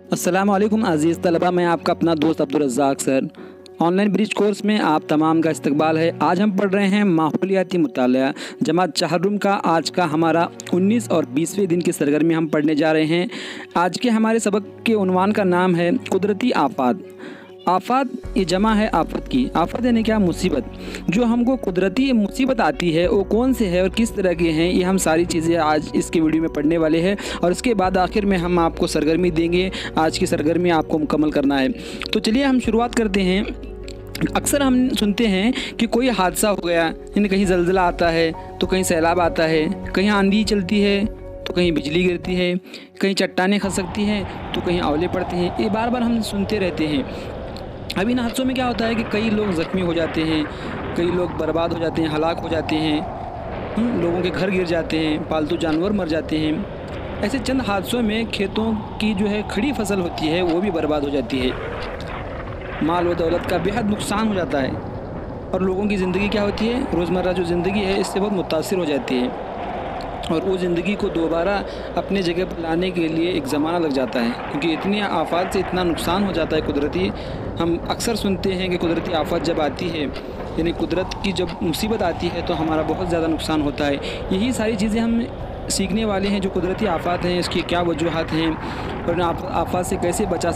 अस्सलाम वालेकुम अज़ीज़ तलबा, मैं आपका अपना दोस्त Abdul रज़्ज़ाक sir. Online bridge course में आप तमाम का इस्तकबाल है। आज हम पढ़ रहे हैं माहौलियाती मुताला जमात चहारुम का। आज का हमारा 19 और 20वें दिन की सरगर्मी हम पढ़ने जा रहे हैं। आज के हमारे सबक के उन्वान का नाम है कुदरती आफ़ात। आफ़ात ये जमा है आफ़त की। आफ़त यानी क्या? मुसीबत। जो हमको कुदरती मुसीबत आती है वो कौन से है और किस तरह के हैं, ये हम सारी चीज़ें आज इसके वीडियो में पढ़ने वाले हैं। और इसके बाद आखिर में हम आपको सरगर्मी देंगे। आज की सरगर्मी आपको मुकम्मल करना है। तो चलिए हम शुरुआत करते हैं। अक्सर हम सुनते हैं कि कोई हादसा हो गया, यानी कहीं ज़लज़ला आता है तो कहीं सैलाब आता है, कहीं आंधी चलती है तो कहीं बिजली गिरती है, कहीं चट्टानें खसकती हैं तो कहीं ओले पड़ते हैं। ये बार बार हम सुनते रहते हैं। अब इन हादसों में क्या होता है कि कई लोग ज़ख्मी हो जाते हैं, कई लोग बर्बाद हो जाते हैं, हलाक हो जाते हैं, लोगों के घर गिर जाते हैं, पालतू जानवर मर जाते हैं। ऐसे चंद हादसों में खेतों की जो है खड़ी फसल होती है वो भी बर्बाद हो जाती है, माल व दौलत का बेहद नुकसान हो जाता है और लोगों की ज़िंदगी क्या होती है, रोज़मर्रा जो ज़िंदगी है इससे बहुत मुतासिर हो जाती है और वो ज़िंदगी को दोबारा अपने जगह पर लाने के लिए एक ज़माना लग जाता है, क्योंकि इतनी आफ़ात से इतना नुकसान हो जाता है कुदरती। हम अक्सर सुनते हैं कि कुदरती आफ़त जब आती है, यानी कुदरत की जब मुसीबत आती है तो हमारा बहुत ज़्यादा नुकसान होता है। यही सारी चीज़ें हम सीखने वाले हैं। जो कुदरती आफ़ात हैं इसकी क्या वजूहात हैं और आफ़ात से कैसे बचा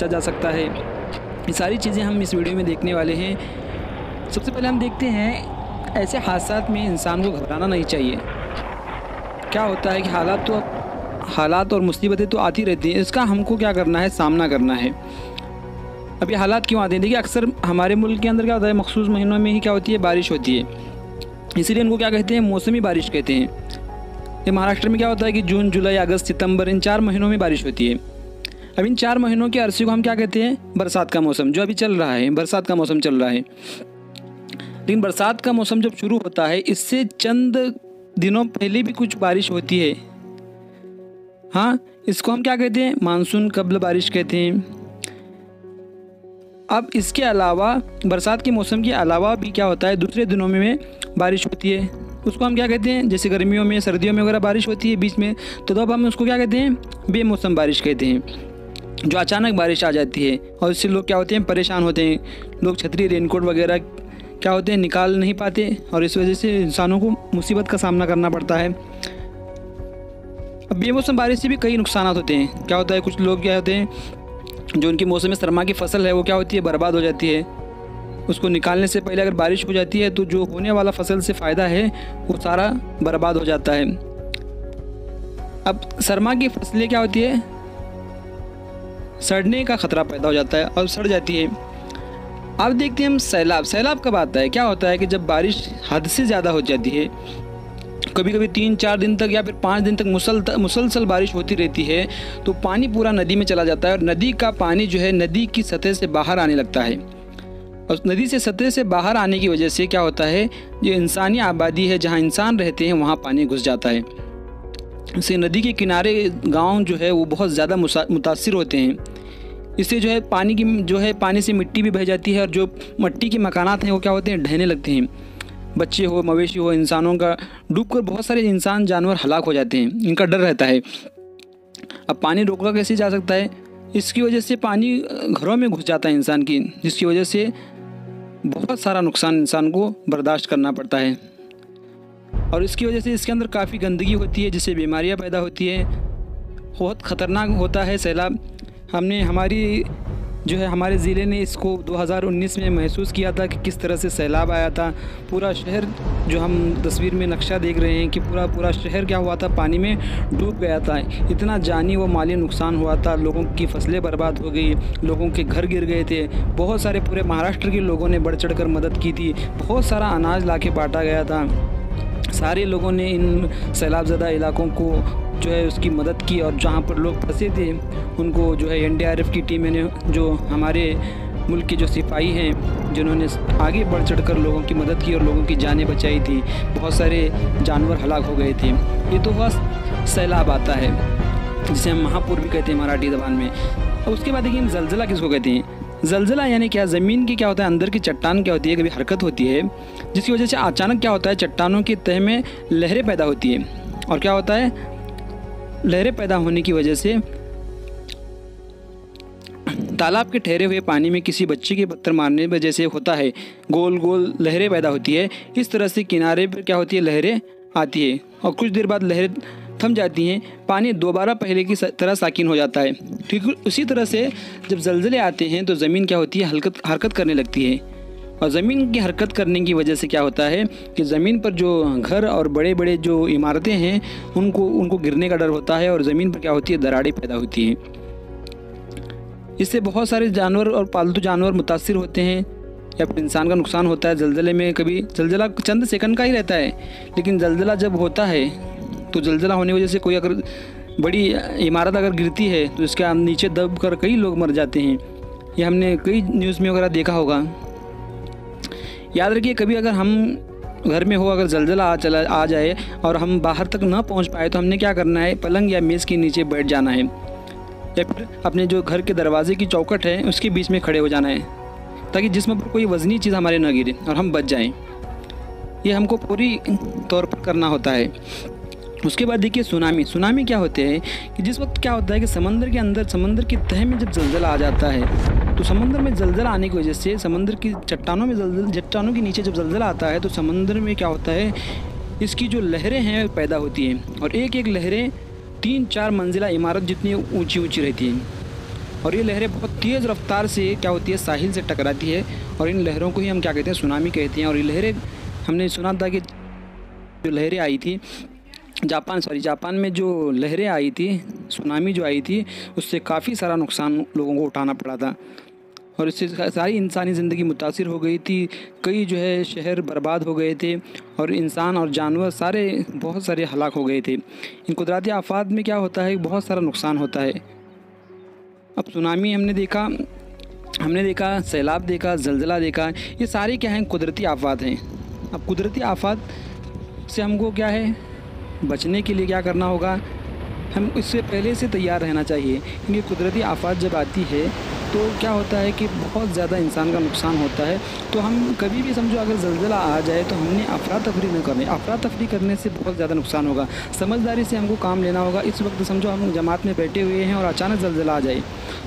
जा सकता है, ये सारी चीज़ें हम इस वीडियो में देखने वाले हैं। सबसे पहले हम देखते हैं, ऐसे हादसात में इंसान को घबराना नहीं चाहिए। क्या होता है कि हालात और मुसीबतें तो आती रहती हैं, इसका हमको क्या करना है, सामना करना है। अब ये हालात क्यों आते हैं? देखिए, अक्सर हमारे मुल्क के अंदर क्या होता है, मखसूस महीनों में ही क्या होती है, बारिश होती है। इसीलिए इनको क्या कहते हैं, मौसमी बारिश कहते हैं। ये महाराष्ट्र में क्या होता है कि जून, जुलाई, अगस्त, सितंबर, इन 4 महीनों में बारिश होती है। अब इन 4 महीनों के अरसे को हम क्या कहते हैं, बरसात का मौसम। जो अभी चल रहा है, बरसात का मौसम चल रहा है। लेकिन बरसात का मौसम जब शुरू होता है, इससे चंद दिनों पहले भी कुछ बारिश होती है। हाँ, इसको हम क्या कहते हैं, मानसून कबल बारिश कहते हैं। अब इसके अलावा बरसात के मौसम के अलावा भी क्या होता है, दूसरे दिनों में बारिश होती है। उसको हम क्या कहते हैं, जैसे गर्मियों में, सर्दियों में वगैरह बारिश होती है बीच में, तो तब हम उसको क्या कहते हैं, बेमौसम बारिश कहते हैं। जो अचानक बारिश आ जाती है और इससे लोग क्या होते हैं, परेशान होते हैं। लोग छतरी, रेनकोट वगैरह क्या होते हैं, निकाल नहीं पाते और इस वजह से इंसानों को मुसीबत का सामना करना पड़ता है। अब बेमौसम बारिश से भी कई नुकसान होते हैं। क्या होता है, कुछ लोग क्या होते हैं, जो उनकी मौसम सरमा की फसल है वो क्या होती है, बर्बाद हो जाती है। उसको निकालने से पहले अगर बारिश हो जाती है तो जो होने वाला फसल से फ़ायदा है वो सारा बर्बाद हो जाता है। अब सरमा की फसलें क्या होती है, सड़ने का ख़तरा पैदा हो जाता है और सड़ जाती है। अब देखते हैं हम सैलाब कब आता है। क्या होता है कि जब बारिश हद से ज़्यादा हो जाती है, कभी कभी 3-4 दिन तक या फिर 5 दिन तक मुसलसल बारिश होती रहती है, तो पानी पूरा नदी में चला जाता है और नदी का पानी जो है नदी की सतह से बाहर आने लगता है। और नदी से सतह से बाहर आने की वजह से क्या होता है, जो इंसानी आबादी है, जहाँ इंसान रहते हैं वहाँ पानी घुस जाता है। इससे नदी के किनारे गाँव जो है वो बहुत ज़्यादा मुतासिर होते हैं। इससे जो है पानी से मिट्टी भी बह जाती है और जो मिट्टी के मकानात हैं वो क्या होते हैं, ढहने लगते हैं। बच्चे हो, मवेशी हो, इंसानों का डूबकर बहुत सारे इंसान जानवर हलाक हो जाते हैं। इनका डर रहता है। अब पानी रोका कैसे जा सकता है, इसकी वजह से पानी घरों में घुस जाता है इंसान की, जिसकी वजह से बहुत सारा नुकसान इंसान को बर्दाश्त करना पड़ता है। और इसकी वजह से इसके अंदर काफ़ी गंदगी होती है, जिससे बीमारियाँ पैदा होती है। बहुत ख़तरनाक होता है सैलाब। हमारे ज़िले ने इसको 2019 में महसूस किया था कि किस तरह से सैलाब आया था। पूरा शहर, जो हम तस्वीर में नक्शा देख रहे हैं कि पूरा शहर क्या हुआ था, पानी में डूब गया था। इतना जानी व माली नुकसान हुआ था, लोगों की फसलें बर्बाद हो गई, लोगों के घर गिर गए थे। बहुत सारे पूरे महाराष्ट्र के लोगों ने बढ़ चढ़ कर मदद की थी। बहुत सारा अनाज ला के बाँटा गया था। सारे लोगों ने इन सैलाबज़दा इलाकों को जो है उसकी मदद की और जहाँ पर लोग फंसे थे उनको जो है NDRF की टीम ने, जो हमारे मुल्क के जो सिपाही हैं, जिन्होंने आगे बढ़ चढ़कर लोगों की मदद की और लोगों की जानें बचाई थी। बहुत सारे जानवर हलाक हो गए थे। ये तो बस सैलाब आता है, जिसे हम महापूर भी कहते हैं मराठी ज़बान में। और उसके बाद देखिए, ज़लज़ला किसको कहते हैं। ज़लज़ला यानी क्या, ज़मीन की क्या होता है, अंदर की चट्टान क्या होती है, कभी हरकत होती है, जिसकी वजह से अचानक क्या होता है, चट्टानों की तह में लहरें पैदा होती है। और क्या होता है, लहरें पैदा होने की वजह से तालाब के ठहरे हुए पानी में किसी बच्चे के पत्थर मारने वजह से होता है, गोल गोल लहरें पैदा होती है। इस तरह से किनारे पर क्या होती है, लहरें आती है और कुछ देर बाद लहरें थम जाती हैं, पानी दोबारा पहले की तरह साकिन हो जाता है। ठीक उसी तरह से जब ज़लज़ले आते हैं तो ज़मीन क्या होती है, हरकत करने लगती है और ज़मीन की हरकत करने की वजह से क्या होता है कि ज़मीन पर जो घर और बड़े बड़े जो इमारतें हैं उनको गिरने का डर होता है और ज़मीन पर क्या होती है, दरारें पैदा होती हैं। इससे बहुत सारे जानवर और पालतू जानवर मुतासिर होते हैं या फिर इंसान का नुकसान होता है। ज़लज़ले में कभी ज़लज़ला चंद सेकंड का ही रहता है, लेकिन ज़लज़ला जब होता है तो ज़लज़ला होने की वजह से कोई अगर बड़ी इमारत अगर गिरती है तो इसके नीचे दब कर कई लोग मर जाते हैं। ये हमने कई न्यूज़ में वगैरह देखा होगा। याद रखिए, कभी अगर हम घर में हो, अगर ज़लज़ला आ जाए और हम बाहर तक ना पहुंच पाए तो हमने क्या करना है, पलंग या मेज़ के नीचे बैठ जाना है या फिर अपने जो घर के दरवाजे की चौखट है उसके बीच में खड़े हो जाना है, ताकि जिस्म पर कोई वज़नी चीज़ हमारे ना गिरे और हम बच जाएं। ये हमको पूरी तौर पर करना होता है। उसके बाद देखिए सुनामी क्या होते हैं कि जिस वक्त क्या होता है कि समंदर के अंदर, समंदर की तह में जब ज़लज़ला आ जाता है तो समंदर में ज़लज़ला आने की वजह से समंदर की चट्टानों के नीचे जब ज़लज़ला आता है तो समंदर में क्या होता है, इसकी जो लहरें हैं पैदा होती हैं और एक एक लहरें 3-4 मंजिला इमारत जितनी ऊंची रहती हैं और ये लहरें बहुत तेज़ रफ्तार से क्या होती है, साहिल से टकराती है और इन लहरों को ही हम क्या कहते हैं, सुनामी कहते हैं। और ये लहरें हमने सुना था कि जो लहरें आई थी जापान में जो लहरें आई थी, सुनामी जो आई थी, उससे काफ़ी सारा नुकसान लोगों को उठाना पड़ा था और इससे सारी इंसानी ज़िंदगी मुतासिर हो गई थी। कई जो है शहर बर्बाद हो गए थे और इंसान और जानवर बहुत सारे हलाक हो गए थे। इन कुदरती आफात में क्या होता है, बहुत सारा नुकसान होता है। अब सुनामी हमने देखा, सैलाब देखा, ज़लज़ला देखा, ये सारे क्या हैं, कुदरती आफात हैं। अब कुदरती आफात से हमको क्या है, बचने के लिए क्या करना होगा, हम इससे पहले से तैयार रहना चाहिए। क्योंकि कुदरती आफात जब आती है तो क्या होता है कि बहुत ज़्यादा इंसान का नुकसान होता है। तो हम कभी भी समझो अगर ज़लज़ला आ जाए तो हमने अफरा तफरी न करनी, अफरा तफरी करने से बहुत ज़्यादा नुकसान होगा। समझदारी से हमको काम लेना होगा। इस वक्त समझो हम जमात में बैठे हुए हैं और अचानक ज़लज़ला आ जाए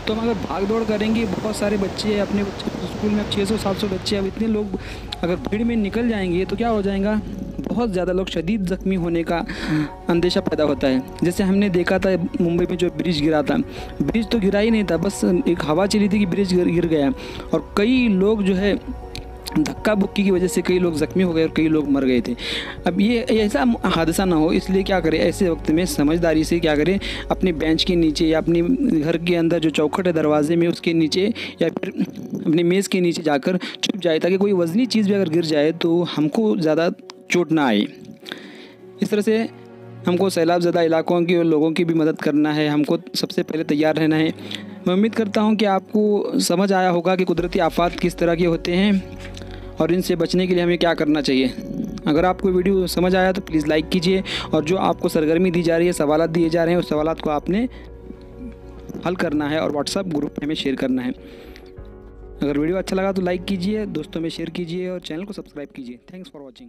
तो हम अगर भाग दौड़ करेंगे, बहुत सारे बच्चे अपने स्कूल में 600-700 बच्चे, अब इतने लोग अगर भीड़ में निकल जाएंगे तो क्या हो जाएगा, बहुत ज़्यादा लोग शदीद ज़ख्मी होने का अंदेशा पैदा होता है। जैसे हमने देखा था मुंबई में जो ब्रिज गिरा था, ब्रिज तो गिरा ही नहीं था, बस एक हवा चली थी कि ब्रिज गिर गया और कई लोग जो है धक्का बुक्की की वजह से कई लोग ज़ख्मी हो गए और कई लोग मर गए थे। अब ये ऐसा हादसा ना हो, इसलिए क्या करें, ऐसे वक्त में समझदारी से क्या करें, अपने बेंच के नीचे या अपने घर के अंदर जो चौखट है दरवाजे में उसके नीचे या फिर अपने मेज़ के नीचे जाकर छुप जाए, ताकि कोई वज़नी चीज़ भी अगर गिर जाए तो हमको ज़्यादा चोट ना आए। इस तरह से हमको सैलाब ज़्यादा इलाकों के लोगों की भी मदद करना है, हमको सबसे पहले तैयार रहना है। मैं उम्मीद करता हूँ कि आपको समझ आया होगा कि कुदरती आफात किस तरह के होते हैं और इनसे बचने के लिए हमें क्या करना चाहिए। अगर आपको वीडियो समझ आया तो प्लीज़ लाइक कीजिए और जो आपको सरगर्मी दी जा रही है, सवालात दिए जा रहे हैं, उस सवालात को आपने हल करना है और व्हाट्सएप ग्रुप में हमें शेयर करना है। अगर वीडियो अच्छा लगा तो लाइक कीजिए, दोस्तों में शेयर कीजिए और चैनल को सब्सक्राइब कीजिए। Thanks for watching.